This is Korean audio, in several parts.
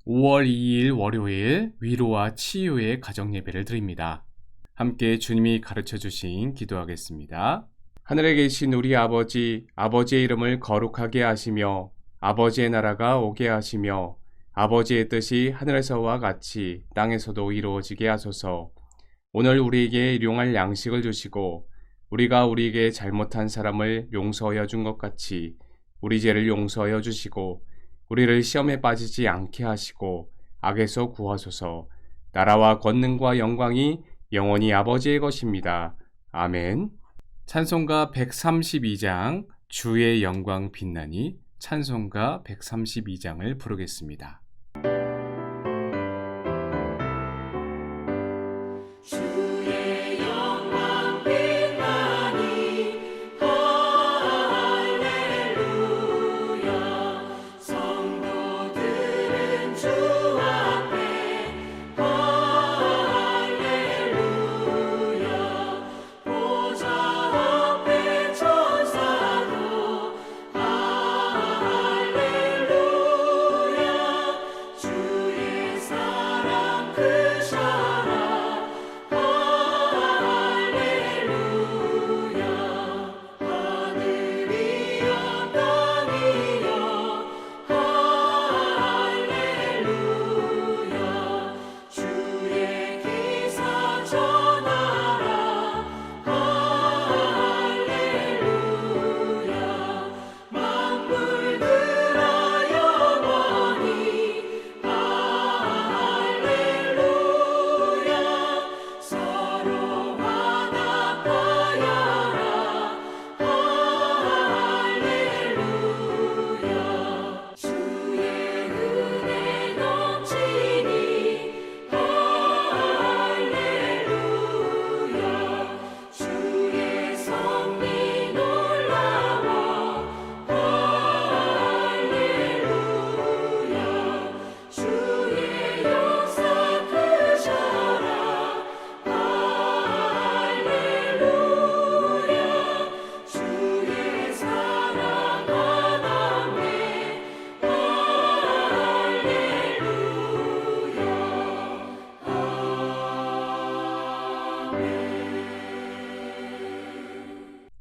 5월 2일 월요일 위로와 치유의 가정예배를 드립니다. 함께 주님이 가르쳐 주신 기도하겠습니다. 하늘에 계신 우리 아버지, 아버지의 이름을 거룩하게 하시며 아버지의 나라가 오게 하시며 아버지의 뜻이 하늘에서와 같이 땅에서도 이루어지게 하소서. 오늘 우리에게 일용할 양식을 주시고 우리가 우리에게 잘못한 사람을 용서하여 준 것 같이 우리 죄를 용서하여 주시고 우리를 시험에 빠지지 않게 하시고 악에서 구하소서. 나라와 권능과 영광이 영원히 아버지의 것입니다. 아멘. 찬송가 132장 주의 영광 빛나니 찬송가 132장을 부르겠습니다.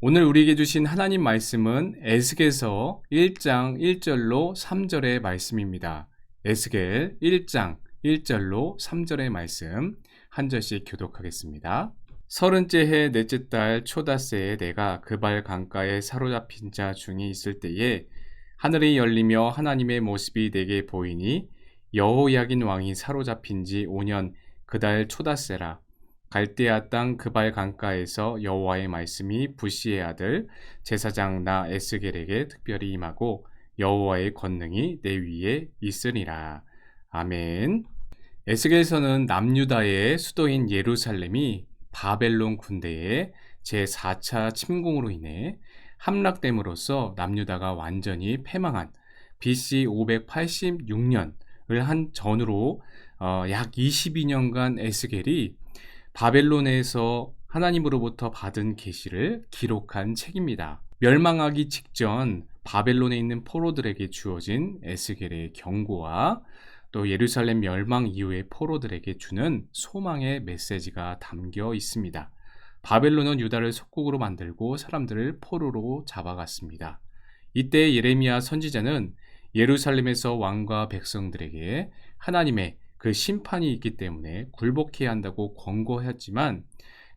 오늘 우리에게 주신 하나님 말씀은 에스겔서 1장 1절로 3절의 말씀입니다. 에스겔 1장 1절로 3절의 말씀 한 절씩 교독하겠습니다. 30째 해 넷째 달 초닷새에 내가 그발 강가에 사로잡힌 자 중에 있을 때에 하늘이 열리며 하나님의 모습이 내게 보이니 여호야긴 왕이 사로잡힌 지 5년 그달 초닷새라. 갈대아 땅 그발 강가에서 여호와의 말씀이 부시의 아들 제사장 나 에스겔에게 특별히 임하고 여호와의 권능이 내 위에 있으니라. 아멘. 에스겔서는 남유다의 수도인 예루살렘이 바벨론 군대의 제4차 침공으로 인해 함락됨으로써 남유다가 완전히 패망한 BC 586년을 한 전후로 약 22년간 에스겔이 바벨론에서 하나님으로부터 받은 계시를 기록한 책입니다. 멸망하기 직전 바벨론에 있는 포로들에게 주어진 에스겔의 경고와 또 예루살렘 멸망 이후의 포로들에게 주는 소망의 메시지가 담겨 있습니다. 바벨론은 유다를 속국으로 만들고 사람들을 포로로 잡아갔습니다. 이때 예레미야 선지자는 예루살렘에서 왕과 백성들에게 하나님의 그 심판이 있기 때문에 굴복해야 한다고 권고했지만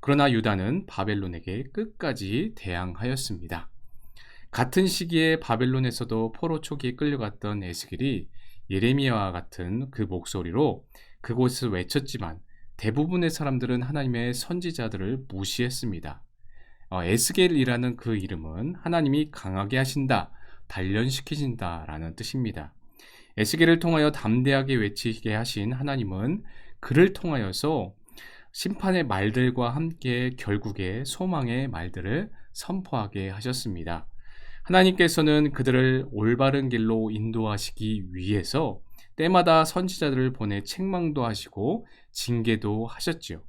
그러나 유다는 바벨론에게 끝까지 대항하였습니다. 같은 시기에 바벨론에서도 포로 초기에 끌려갔던 에스겔이 예레미야와 같은 그 목소리로 그곳을 외쳤지만 대부분의 사람들은 하나님의 선지자들을 무시했습니다. 에스겔이라는 그 이름은 하나님이 강하게 하신다, 단련시키신다 라는 뜻입니다. 에스겔을 통하여 담대하게 외치게 하신 하나님은 그를 통하여서 심판의 말들과 함께 결국에 소망의 말들을 선포하게 하셨습니다. 하나님께서는 그들을 올바른 길로 인도하시기 위해서 때마다 선지자들을 보내 책망도 하시고 징계도 하셨지요.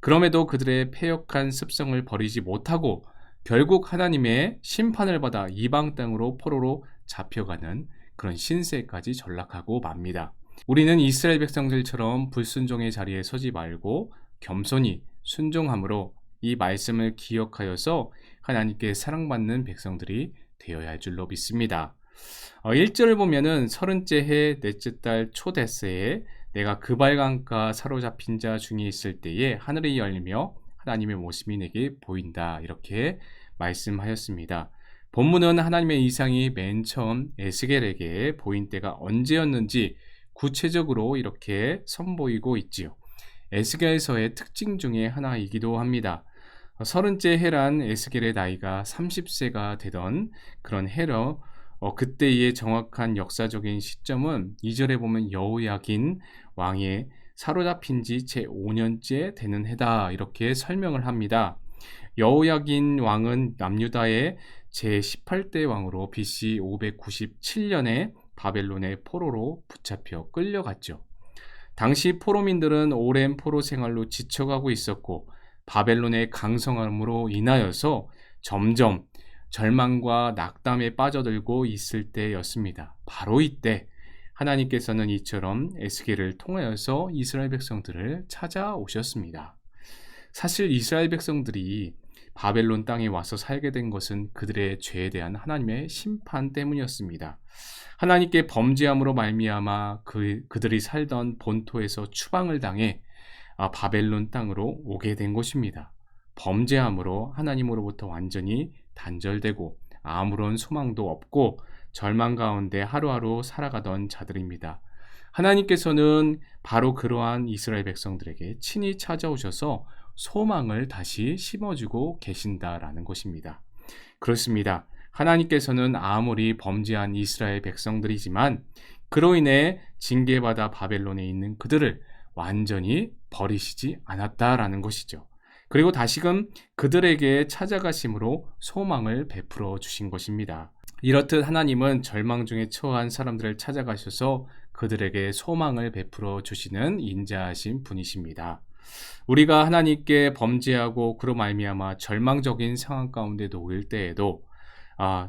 그럼에도 그들의 패역한 습성을 버리지 못하고 결국 하나님의 심판을 받아 이방 땅으로 포로로 잡혀가는 그런 신세까지 전락하고 맙니다. 우리는 이스라엘 백성들처럼 불순종의 자리에 서지 말고 겸손히 순종함으로 이 말씀을 기억하여서 하나님께 사랑받는 백성들이 되어야 할 줄로 믿습니다. 1절을 보면은 30째 해 넷째 달 초대세에 내가 그발강가 사로잡힌 자 중에 있을 때에 하늘이 열리며 하나님의 모습이 내게 보인다, 이렇게 말씀하였습니다. 본문은 하나님의 이상이 맨 처음 에스겔에게 보인 때가 언제였는지 구체적으로 이렇게 선보이고 있지요. 에스겔서의 특징 중에 하나이기도 합니다. 30째 해란 에스겔의 나이가 30세가 되던 그런 해로 그때의 정확한 역사적인 시점은 2절에 보면 여호야긴 왕의 사로잡힌 지 제5년째 되는 해다, 이렇게 설명을 합니다. 여호야긴 왕은 남유다의 제18대 왕으로 BC 597년에 바벨론의 포로로 붙잡혀 끌려갔죠. 당시 포로민들은 오랜 포로 생활로 지쳐가고 있었고 바벨론의 강성함으로 인하여서 점점 절망과 낙담에 빠져들고 있을 때였습니다. 바로 이때 하나님께서는 이처럼 에스겔을 통하여서 이스라엘 백성들을 찾아오셨습니다. 사실 이스라엘 백성들이 바벨론 땅에 와서 살게 된 것은 그들의 죄에 대한 하나님의 심판 때문이었습니다. 하나님께 범죄함으로 말미암아 그들이 살던 본토에서 추방을 당해 바벨론 땅으로 오게 된 것입니다. 범죄함으로 하나님으로부터 완전히 단절되고 아무런 소망도 없고 절망 가운데 하루하루 살아가던 자들입니다. 하나님께서는 바로 그러한 이스라엘 백성들에게 친히 찾아오셔서 소망을 다시 심어주고 계신다라는 것입니다. 그렇습니다. 하나님께서는 아무리 범죄한 이스라엘 백성들이지만 그로 인해 징계받아 바벨론에 있는 그들을 완전히 버리시지 않았다라는 것이죠. 그리고 다시금 그들에게 찾아가심으로 소망을 베풀어 주신 것입니다. 이렇듯 하나님은 절망 중에 처한 사람들을 찾아가셔서 그들에게 소망을 베풀어 주시는 인자하신 분이십니다. 우리가 하나님께 범죄하고 그로 말미암아 절망적인 상황 가운데 놓일 때에도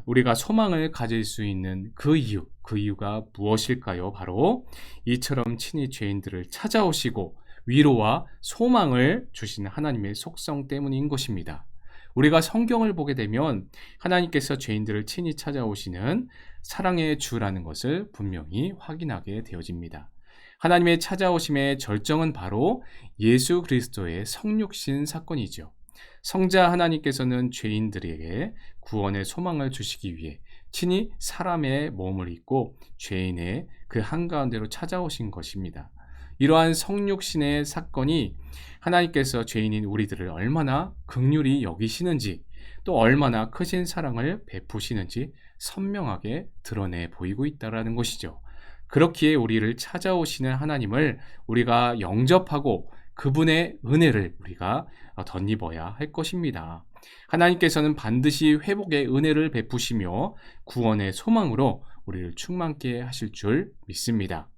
우리가 소망을 가질 수 있는 그 이유가 무엇일까요? 바로 이처럼 친히 죄인들을 찾아오시고 위로와 소망을 주시는 하나님의 속성 때문인 것입니다. 우리가 성경을 보게 되면 하나님께서 죄인들을 친히 찾아오시는 사랑의 주라는 것을 분명히 확인하게 되어집니다. 하나님의 찾아오심의 절정은 바로 예수 그리스도의 성육신 사건이죠. 성자 하나님께서는 죄인들에게 구원의 소망을 주시기 위해 친히 사람의 몸을 입고 죄인의 그 한가운데로 찾아오신 것입니다. 이러한 성육신의 사건이 하나님께서 죄인인 우리들을 얼마나 긍휼히 여기시는지 또 얼마나 크신 사랑을 베푸시는지 선명하게 드러내 보이고 있다는 것이죠. 그렇기에 우리를 찾아오시는 하나님을 우리가 영접하고 그분의 은혜를 우리가 덧입어야 할 것입니다. 하나님께서는 반드시 회복의 은혜를 베푸시며 구원의 소망으로 우리를 충만케 하실 줄 믿습니다.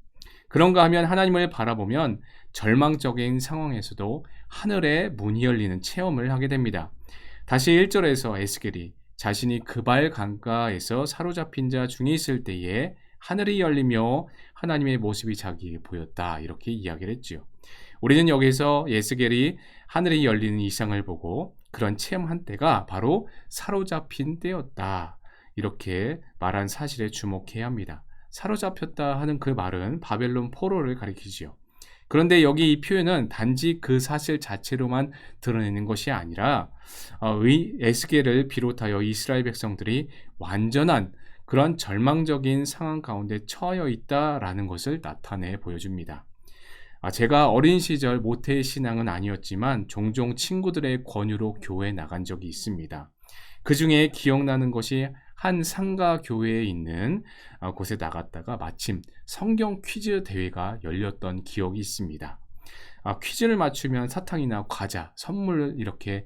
그런가 하면 하나님을 바라보면 절망적인 상황에서도 하늘의 문이 열리는 체험을 하게 됩니다. 다시 1절에서 에스겔이 자신이 그발 강가에서 사로잡힌 자 중에 있을 때에 하늘이 열리며 하나님의 모습이 자기에게 보였다, 이렇게 이야기를 했지요. 우리는 여기서 에스겔이 하늘이 열리는 이상을 보고 그런 체험한 때가 바로 사로잡힌 때였다, 이렇게 말한 사실에 주목해야 합니다. 사로잡혔다 하는 그 말은 바벨론 포로를 가리키지요. 그런데 여기 이 표현은 단지 그 사실 자체로만 드러내는 것이 아니라 에스겔을 비롯하여 이스라엘 백성들이 완전한 그런 절망적인 상황 가운데 처해 있다라는 것을 나타내 보여줍니다. 제가 어린 시절 모태 신앙은 아니었지만 종종 친구들의 권유로 교회에 나간 적이 있습니다. 그 중에 기억나는 것이 한 상가 교회에 있는 곳에 나갔다가 마침 성경 퀴즈 대회가 열렸던 기억이 있습니다. 퀴즈를 맞추면 사탕이나 과자, 선물을 이렇게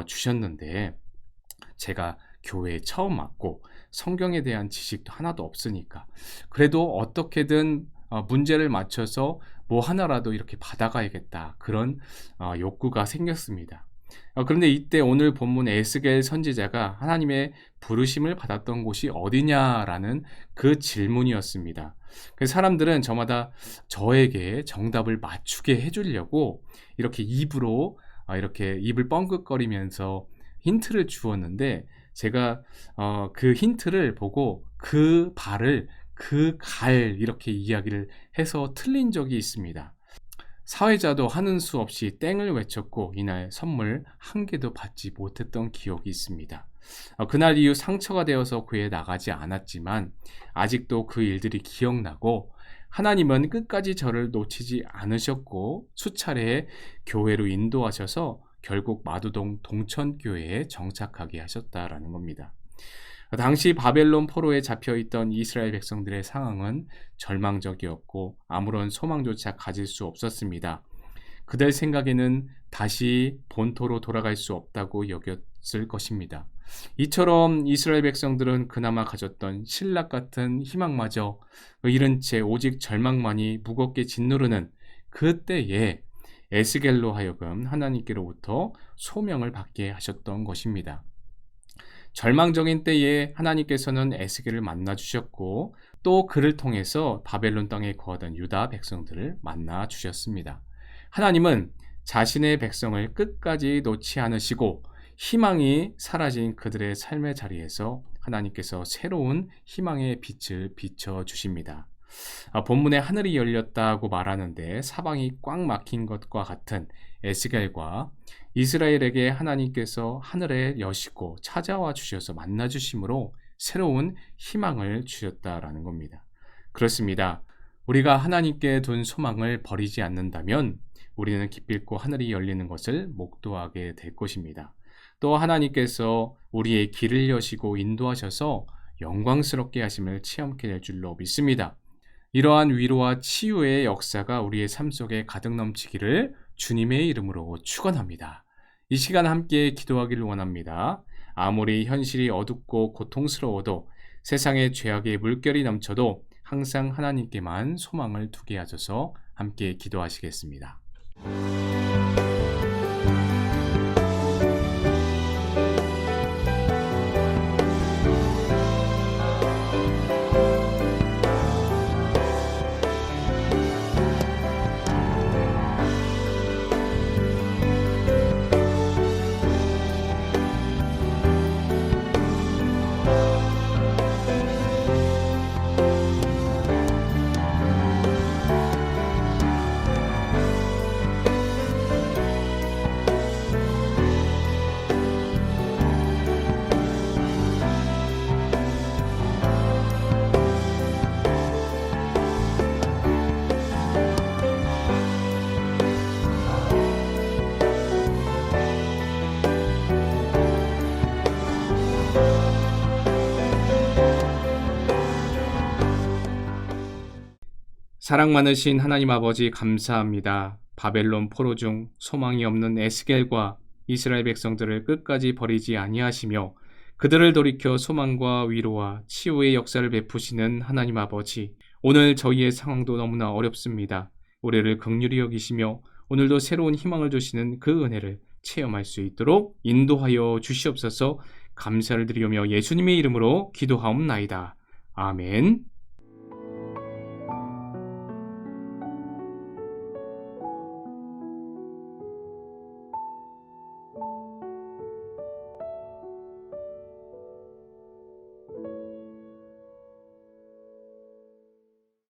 주셨는데 제가 교회에 처음 왔고 성경에 대한 지식도 하나도 없으니까 그래도 어떻게든 문제를 맞춰서 뭐 하나라도 이렇게 받아가야겠다, 그런 욕구가 생겼습니다. 그런데 이때 오늘 본문 에스겔 선지자가 하나님의 부르심을 받았던 곳이 어디냐라는 그 질문이었습니다. 그래서 사람들은 저마다 저에게 정답을 맞추게 해주려고 이렇게 입으로 이렇게 입을 뻥긋거리면서 힌트를 주었는데, 제가 그 힌트를 보고 그 발을 그 갈 이렇게 이야기를 해서 틀린 적이 있습니다. 사회자도 하는 수 없이 땡을 외쳤고 이날 선물 한 개도 받지 못했던 기억이 있습니다. 그날 이후 상처가 되어서 교회에 나가지 않았지만 아직도 그 일들이 기억나고, 하나님은 끝까지 저를 놓치지 않으셨고 수차례 교회로 인도하셔서 결국 마두동 동천교회에 정착하게 하셨다라는 겁니다. 당시 바벨론 포로에 잡혀있던 이스라엘 백성들의 상황은 절망적이었고 아무런 소망조차 가질 수 없었습니다. 그들 생각에는 다시 본토로 돌아갈 수 없다고 여겼을 것입니다. 이처럼 이스라엘 백성들은 그나마 가졌던 신락 같은 희망마저 잃은 채 오직 절망만이 무겁게 짓누르는 그때에 에스겔로 하여금 하나님께로부터 소명을 받게 하셨던 것입니다. 절망적인 때에 하나님께서는 에스겔을 만나 주셨고 또 그를 통해서 바벨론 땅에 거하던 유다 백성들을 만나 주셨습니다. 하나님은 자신의 백성을 끝까지 놓지 않으시고 희망이 사라진 그들의 삶의 자리에서 하나님께서 새로운 희망의 빛을 비춰 주십니다. 본문에 하늘이 열렸다고 말하는데 사방이 꽉 막힌 것과 같은 에스겔과 이스라엘에게 하나님께서 하늘에 여시고 찾아와 주셔서 만나 주심으로 새로운 희망을 주셨다라는 겁니다. 그렇습니다. 우리가 하나님께 둔 소망을 버리지 않는다면 우리는 기필코 하늘이 열리는 것을 목도하게 될 것입니다. 또 하나님께서 우리의 길을 여시고 인도하셔서 영광스럽게 하심을 체험케 될 줄로 믿습니다. 이러한 위로와 치유의 역사가 우리의 삶 속에 가득 넘치기를 주님의 이름으로 축원합니다. 이 시간 함께 기도하기를 원합니다. 아무리 현실이 어둡고 고통스러워도 세상에 죄악의 물결이 넘쳐도 항상 하나님께만 소망을 두게 하셔서 함께 기도하시겠습니다. 사랑 많으신 하나님 아버지 감사합니다. 바벨론 포로 중 소망이 없는 에스겔과 이스라엘 백성들을 끝까지 버리지 아니하시며 그들을 돌이켜 소망과 위로와 치유의 역사를 베푸시는 하나님 아버지, 오늘 저희의 상황도 너무나 어렵습니다. 우리를 긍휼히 여기시며 오늘도 새로운 희망을 주시는 그 은혜를 체험할 수 있도록 인도하여 주시옵소서. 감사를 드리며 예수님의 이름으로 기도하옵나이다. 아멘.